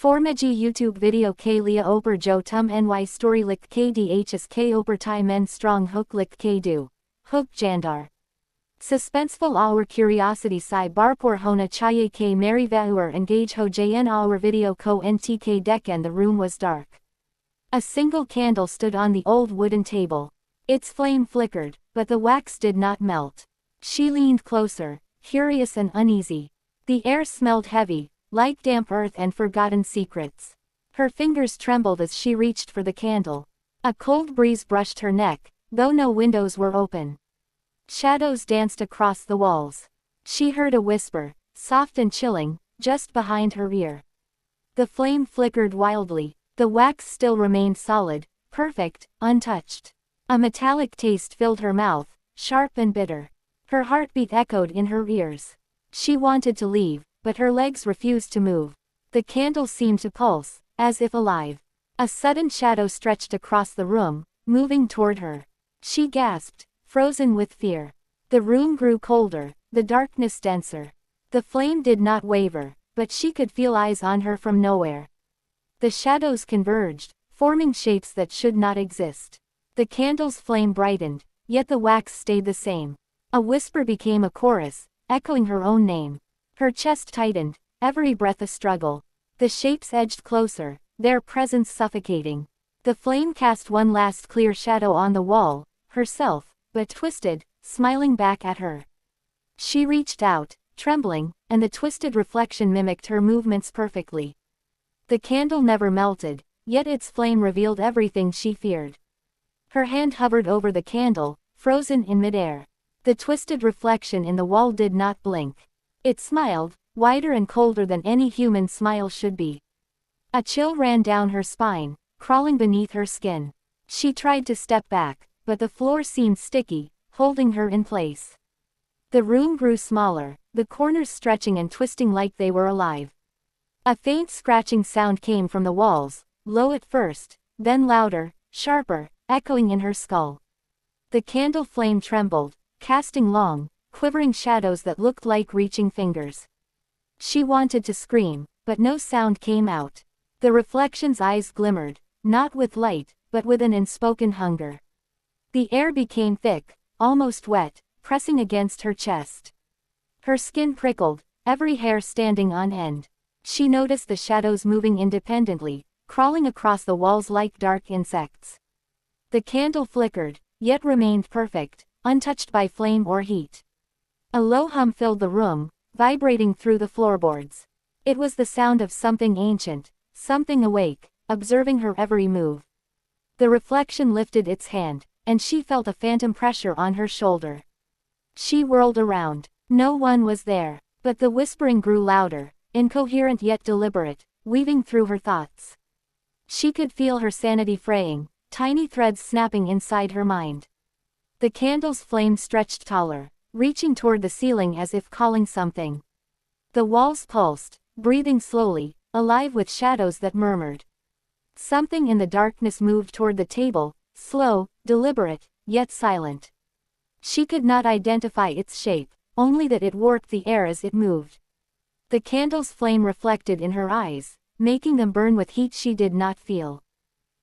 Formagi YouTube video k lia oper jo tum ny story lik kdhs k oper tai men strong hook lik k do. Hook jandar. Suspenseful our curiosity si barpor hona chaye k mary vauer engage ho jn our video ko ntk deck and the room was dark. A single candle stood on the old wooden table. Its flame flickered, but the wax did not melt. She leaned closer, curious and uneasy. The air smelled heavy, like damp earth and forgotten secrets. Her fingers trembled as she reached for the candle. A cold breeze brushed her neck, though no windows were open. Shadows danced across the walls. She heard a whisper, soft and chilling, just behind her ear. The flame flickered wildly. The wax still remained solid, perfect, untouched. A metallic taste filled her mouth, sharp and bitter. Her heartbeat echoed in her ears. She wanted to leave, but her legs refused to move. The candle seemed to pulse, as if alive. A sudden shadow stretched across the room, moving toward her. She gasped, frozen with fear. The room grew colder, the darkness denser. The flame did not waver, but she could feel eyes on her from nowhere. The shadows converged, forming shapes that should not exist. The candle's flame brightened, yet the wax stayed the same. A whisper became a chorus, echoing her own name. Her chest tightened, every breath a struggle. The shapes edged closer, their presence suffocating. The flame cast one last clear shadow on the wall, herself, but twisted, smiling back at her. She reached out, trembling, and the twisted reflection mimicked her movements perfectly. The candle never melted, yet its flame revealed everything she feared. Her hand hovered over the candle, frozen in midair. The twisted reflection in the wall did not blink. It smiled, wider and colder than any human smile should be. A chill ran down her spine, crawling beneath her skin. She tried to step back, but the floor seemed sticky, holding her in place. The room grew smaller, the corners stretching and twisting like they were alive. A faint scratching sound came from the walls, low at first, then louder, sharper, echoing in her skull. The candle flame trembled, casting long, quivering shadows that looked like reaching fingers. She wanted to scream, but no sound came out. The reflection's eyes glimmered, not with light, but with an unspoken hunger. The air became thick, almost wet, pressing against her chest. Her skin prickled, every hair standing on end. She noticed the shadows moving independently, crawling across the walls like dark insects. The candle flickered, yet remained perfect, untouched by flame or heat. A low hum filled the room, vibrating through the floorboards. It was the sound of something ancient, something awake, observing her every move. The reflection lifted its hand, and she felt a phantom pressure on her shoulder. She whirled around. No one was there, but the whispering grew louder, incoherent yet deliberate, weaving through her thoughts. She could feel her sanity fraying, tiny threads snapping inside her mind. The candle's flame stretched taller, reaching toward the ceiling as if calling something. The walls pulsed, breathing slowly, alive with shadows that murmured. Something in the darkness moved toward the table, slow, deliberate, yet silent. She could not identify its shape, only that it warped the air as it moved. The candle's flame reflected in her eyes, making them burn with heat she did not feel.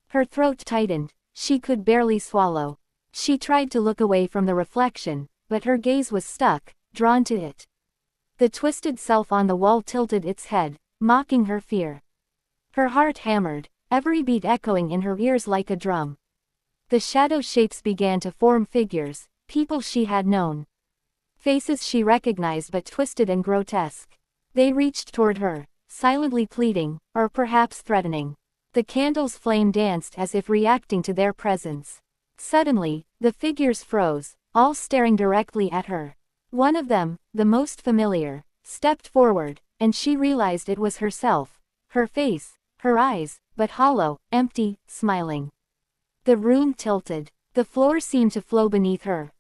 Her throat tightened, she could barely swallow. She tried to look away from the reflection, but her gaze was stuck, drawn to it. The twisted self on the wall tilted its head, mocking her fear. Her heart hammered, every beat echoing in her ears like a drum. The shadow shapes began to form figures, people she had known. Faces she recognized but twisted and grotesque. They reached toward her, silently pleading, or perhaps threatening. The candle's flame danced as if reacting to their presence. Suddenly, the figures froze, all staring directly at her. One of them, the most familiar, stepped forward, and she realized it was herself. Her face, her eyes, but hollow, empty, smiling. The room tilted. The floor seemed to flow beneath her,